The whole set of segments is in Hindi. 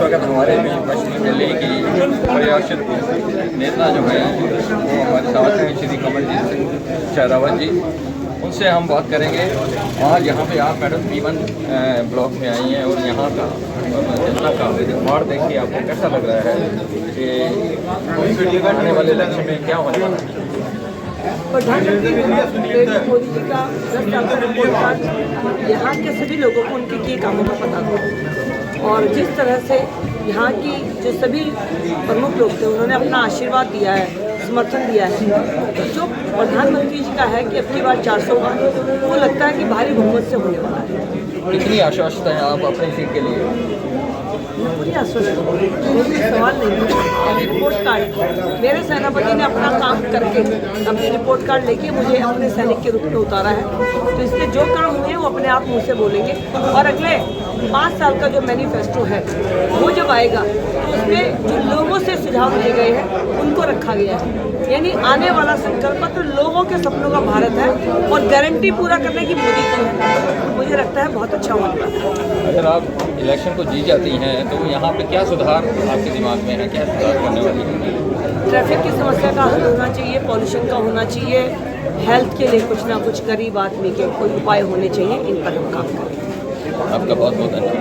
अगर हमारे भी पश्चिमी दिल्ली की प्रयासित नेता जो हैं वो हमारे साथ हैं, श्री कमलजीत सिंह शेरावत जी, उनसे हम बात करेंगे। आज यहाँ पे आप मैडम P1 ब्लॉक में आई हैं और यहाँ का जनता का रिकॉर्ड देखिए, आपको कैसा लग रहा है कि आने वाले इलेक्शन में क्या होने वाला है? प्रधानमंत्री नरेंद्र मोदी जी का 10 साल का रिपोर्ट कार्ड यहाँ के सभी लोगों को उनके किए कामों का पता था, और जिस तरह से यहाँ की जो सभी प्रमुख लोग थे उन्होंने अपना आशीर्वाद दिया है, समर्थन दिया है। तो जो प्रधानमंत्री जी का है कि अब की बार 400 का, वो लगता है कि भारी बहुमत से होने वाला है। कितनी आश्वस्त हैं आप अपनी सीट के लिए? पूरी आश्वस्त सवाल नहीं। रिपोर्ट कार्ड मेरे सेनापति ने अपना काम करके अपनी रिपोर्ट कार्ड लेके मुझे अपने सैनिक के रूप में उतारा है, तो इसलिए जो काम हुए वो अपने आप मुँह से बोलेंगे। और अगले 5 साल का जो मैनिफेस्टो है वो जब आएगा तो उसमें जो लोगों से सुझाव दिए गए हैं उनको रखा गया है, यानी आने वाला संकल्प पत्र लोगों के सपनों का भारत है और गारंटी पूरा करने की मोदी की है। मुझे लगता है बहुत अच्छा होगा। अगर आप इलेक्शन को जीत जाती हैं तो यहाँ पे क्या सुधार आपके दिमाग में है, क्या सुधार करने वाली है? ट्रैफिक की समस्या का हल होना चाहिए, पॉल्यूशन का होना चाहिए, हेल्थ के लिए कुछ ना कुछ गरीब आदमी के कोई उपाय होने चाहिए, इन पर हम काम करें। आपका बहुत बहुत धन्यवाद।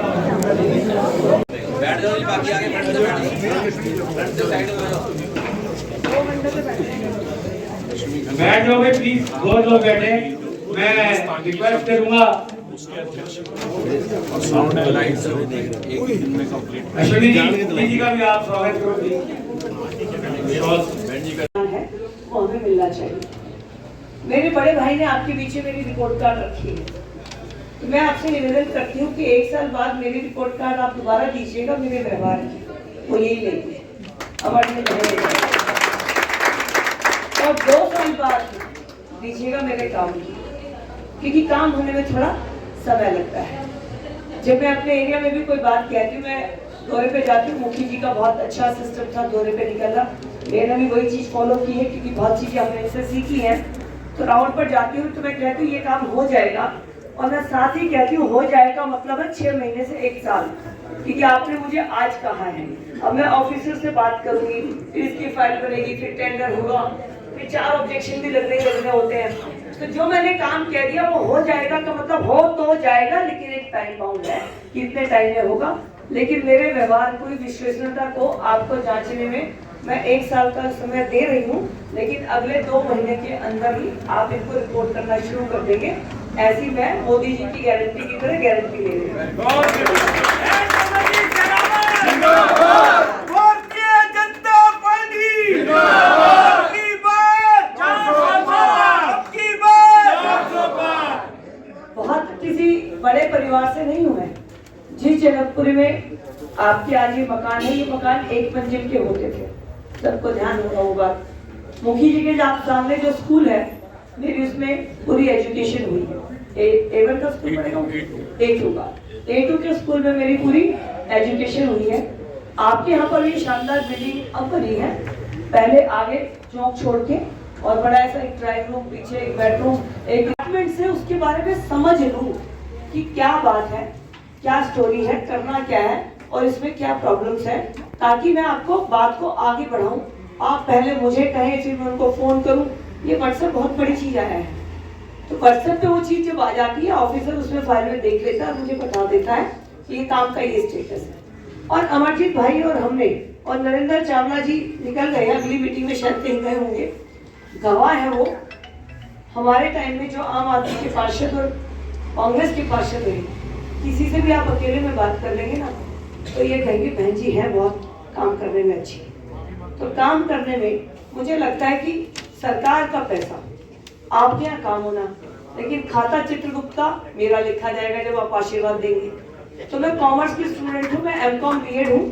बैठ जाओगे प्लीज, बहुत लोग बैठे। मैं रिक्वेस्ट करूंगा अश्विनी जी का भी आप स्वागत करो। वो हमें मिलना चाहिए। मेरे बड़े भाई ने आपके पीछे मेरी रिपोर्ट कार्ड रखी है, तो मैं आपसे निवेदन करती हूँ कि 1 साल बाद मेरी रिपोर्ट कार्ड आप दोबारा दीजिएगा। मेरे व्यवहार की वो यही लेंगे और 2 साल बाद दीजिएगा मेरे काम की, क्योंकि काम होने में थोड़ा समय लगता है। जब मैं अपने एरिया में भी कोई बात कहती हूँ, मैं दौरे पे जाती हूँ, मुखी जी का बहुत अच्छा सिस्टम था दौरे पे निकलना, मैंने भी वही चीज़ फॉलो की है, क्योंकि बहुत चीज़ें हमने इनसे सीखी हैं। तो राउंड पर जाती हूँ तो मैं कहती हूँ ये काम हो जाएगा, और मैं साथ ही कहती हूँ हो जाएगा मतलब है 6 महीने से 1 साल, क्योंकि आपने मुझे आज कहा है। अब मैं ऑफिसर से बात करूंगी, फिर इसकी फाइल बनेगी, फिर टेंडर होगा, फिर 4 ऑब्जेक्शन भी लगने होते हैं। तो जो मैंने काम कह दिया वो हो जाएगा का मतलब हो तो जाएगा, लेकिन एक टाइम बाउंड है, कितने टाइम में होगा। लेकिन मेरे व्यवहार को, विश्वसनीयता को आपको जांचने में मैं 1 साल का समय दे रही हूँ, लेकिन अगले 2 महीने के अंदर ही आप इनको रिपोर्ट करना शुरू कर देंगे। ऐसी मैं मोदी जी की गारंटी की तरह गारंटी ले रही हूँ। बहुत किसी बड़े परिवार से नहीं हूँ मैं। जिस जनकपुरी में आपके आज ये मकान है, ये मकान 1 मंजिल के होते थे, सबको ध्यान होगा वो बात। मुखी जी के सामने जो स्कूल है, मेरी उसमें पूरी एजुकेशन हुई है। A1 का स्कूल पढ़ेगा, A2 का, A2 के स्कूल में मेरी पूरी एजुकेशन हुई है। आपके यहाँ पर ये शानदार बिल्डिंग अब बनी है, पहले आगे चौक छोड़ के और बड़ा ऐसा एक ड्राइंग रूम, पीछे एक बेडरूम, एक डिपार्टमेंट से उसके बारे में समझ लूँ कि क्या बात है, क्या स्टोरी है, करना क्या है और इसमें क्या प्रॉब्लम्स है, ताकि मैं आपको बात को आगे बढ़ाऊं। आप पहले मुझे कहें, फिर मैं उनको फोन करूं। ये व्हाट्सएप बहुत बड़ी चीज आया है, तो व्हाट्सएप पे वो चीज जब आ जाती है, ऑफिसर उसमें फाइल में देख लेता है, मुझे बता देता है कि ये काम का ये स्टेटस है। और अमरजीत भाई और हमने और नरेंद्र चावला जी निकल गए, अगली मीटिंग में शायद कहीं गए होंगे, गवाह है वो। हमारे टाइम में जो आम आदमी के पार्षद और कांग्रेस के पार्षद रहे, किसी से भी आप अकेले में बात कर लेंगे ना, तो ये कहेंगे बहन जी है बहुत काम करने में अच्छी। तो काम करने में मुझे लगता है कि सरकार का पैसा आपके यहाँ काम होना, लेकिन खाता चित्रगुप्त का मेरा लिखा जाएगा जब आप आशीर्वाद देंगे। तो मैं कॉमर्स की स्टूडेंट हूँ, मैं M.Com B.Ed हूँ,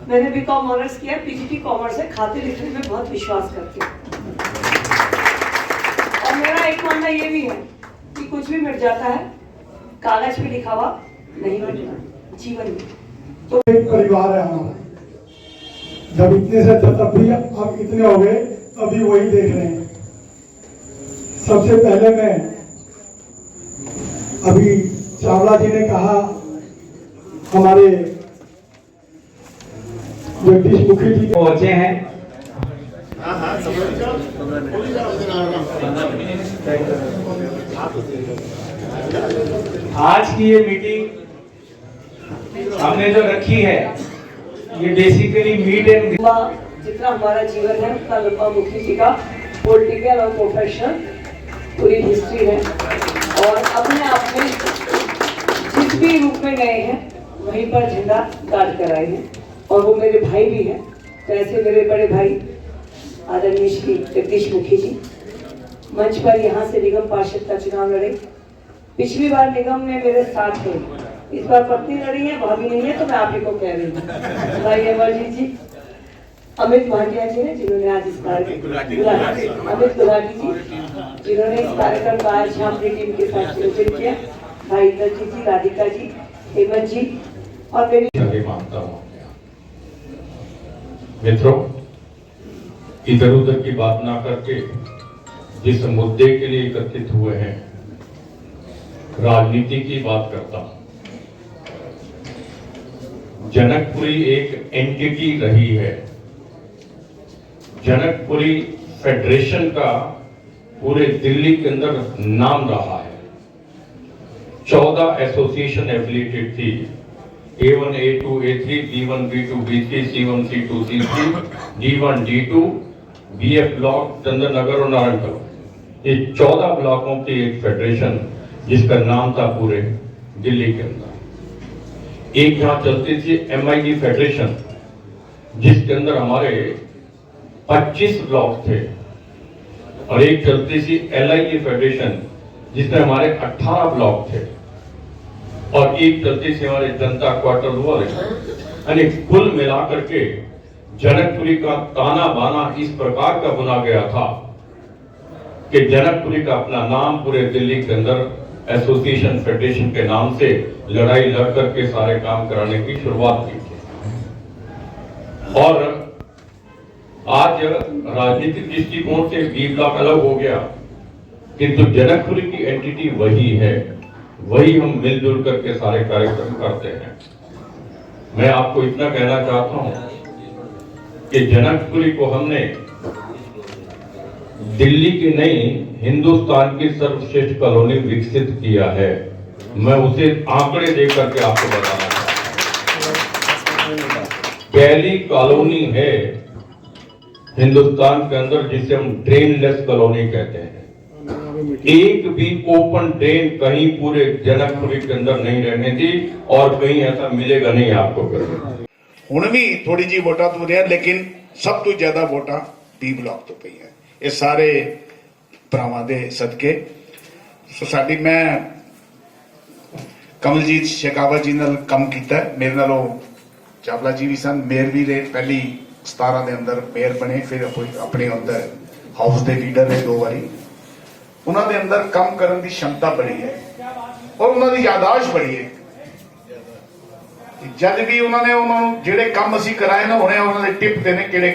मैंने B.Com ऑनर्स किया, PGT कॉमर्स है, खाते लिखने में बहुत विश्वास करती हूँ। और मेरा एक मानना ये भी है कि कुछ भी मिट जाता है, कागज पे लिखा हुआ नहीं मिटता जीवन में। तो एक परिवार है हमारा, जब इतने से तब भी अब इतने हो गए, अभी वही देख रहे हैं। सबसे पहले मैं, अभी चावला जी ने कहा हमारे जगदीश मुखी जी पहुंचे हैं। आज की ये मीटिंग हमने जो रखी है ये बेसिकली मीट एंड लंबा जितना हमारा जीवन है उतना लंबा मुखी जी का पॉलिटिकल और प्रोफेशनल पूरी हिस्ट्री है और अपने आप में जिस भी रूप में गए हैं वहीं पर झंडा गाड़ कर आए हैं और वो मेरे भाई भी हैं। तो ऐसे मेरे बड़े भाई आदरणीय श्री जगदीश मुखी जी मंच पर यहाँ से निगम पार्षद का चुनाव लड़े। पिछली बार निगम में मेरे साथ थे, इस बार पत्नी लड़ी है, भाभी नहीं है, तो मैं आप ही को कह रही हूँ। भाई अमरजीत जी, अमित भाटिया जी ने जिन्होंने आज इस कार्यक्रम अमित गुलाटी जी जिन्होंने इस कार्यक्रम का आज अपनी टीम के साथ आयोजन किया, भाई दलजीत जी, राधिका जी, हेमंत जी और मेरी मानता हूँ। मित्रों, इधर उधर की बात ना करके जिस मुद्दे के लिए एकत्रित हुए हैं राजनीति की बात करता हूं। जनकपुरी एक एंटिटी रही है। जनकपुरी फेडरेशन का पूरे दिल्ली के अंदर नाम रहा है। 14 एसोसिएशन एफिलिएटेड थी, A1, A2, A3, B1, B2, B3, C1, C2, C3, D1, D2, BF block, Chandranagar और नारायणपुर, ये 14 ब्लॉकों की एक फेडरेशन जिसका नाम था पूरे दिल्ली के अंदर। एक यहाँ चलती थी MIG फेडरेशन जिसके अंदर हमारे 25 ब्लॉक थे और एक चलती थी LIG फेडरेशन जिसमें हमारे 18 ब्लॉक थे और एक चलती थी हमारे जनता क्वार्टर वाले। यानी कुल मिलाकर के जनकपुरी का ताना बाना इस प्रकार का बुना गया था कि जनकपुरी का अपना नाम पूरे दिल्ली के अंदर एसोसिएशन फेडरेशन के नाम से लड़ाई लड़ करके सारे काम कराने की शुरुआत की थी। और आज राजनीतिक दृष्टिकोण से बी ब्लॉक अलग हो गया, किंतु जनकपुरी की एंटिटी वही है, वही हम मिलजुल करके सारे कार्यक्रम करते हैं। मैं आपको इतना कहना चाहता हूं कि जनकपुरी को हमने दिल्ली की नहीं हिंदुस्तान की सर्वश्रेष्ठ कॉलोनी विकसित किया है। मैं उसे आंकड़े देकर के आपको बताना चाहता हूं। पहली कॉलोनी है हिंदुस्तान के अंदर जिसे हम ड्रेनलेस कॉलोनी कहते हैं। एक भी ओपन ड्रेन कहीं पूरे जनकपुरी के अंदर नहीं रहने दी और कहीं ऐसा मिलेगा नहीं आपको। ਹੁਣ ਵੀ ਥੋੜੀ ਜੀ ਵੋਟਾਂ ਤੋਂ ਰਿਹਾ, ਲੇਕਿਨ ਸਭ ਤੋਂ ਜ਼ਿਆਦਾ ਵੋਟਾਂ ਬੀ ਬਲਾਕ ਤੋਂ ਪਈਆਂ। ਇਹ ਸਾਰੇ ਭਰਾਵਾਂ ਦੇ ਸਦਕੇ। ਸੋ ਸਾਡੀ ਮੈਂ ਕਮਲਜੀਤ ਸ਼ੇਖਾਵਤ ਜੀ ਨਾਲ ਕੰਮ ਕੀਤਾ, ਮੇਰੇ ਨਾਲ ਉਹ ਚਾਵਲਾ ਜੀ ਵੀ ਸਨ, ਮੇਅਰ ਵੀ ਰਹੇ, ਪਹਿਲੀ 17 ਦੇ ਅੰਦਰ ਮੇਅਰ ਬਣੇ, ਫਿਰ ਆਪਣੇ ਅੰਦਰ ਹਾਊਸ ਦੇ ਲੀਡਰ ਰਹੇ 2 ਵਾਰੀ। ਉਹਨਾਂ ਦੇ ਅੰਦਰ ਕੰਮ ਕਰਨ ਦੀ ਸ਼ਮਤਾ ਬੜੀ ਹੈ ਔਰ ਉਹਨਾਂ ਦੀ ਯਾਦਾਸ਼ਤ ਬੜੀ ਹੈ। ਜਦ ਵੀ ਉਹਨਾਂ ਨੇ ਜਿਹੜੇ ਕੰਮ ਅਸੀਂ ਕਰਾਏ ਨਾ, ਹੁਣੇ ਉਹਨਾਂ ਦੇ ਟਿਪ ਦੇ ਨੇ ਕਿਹੜੇ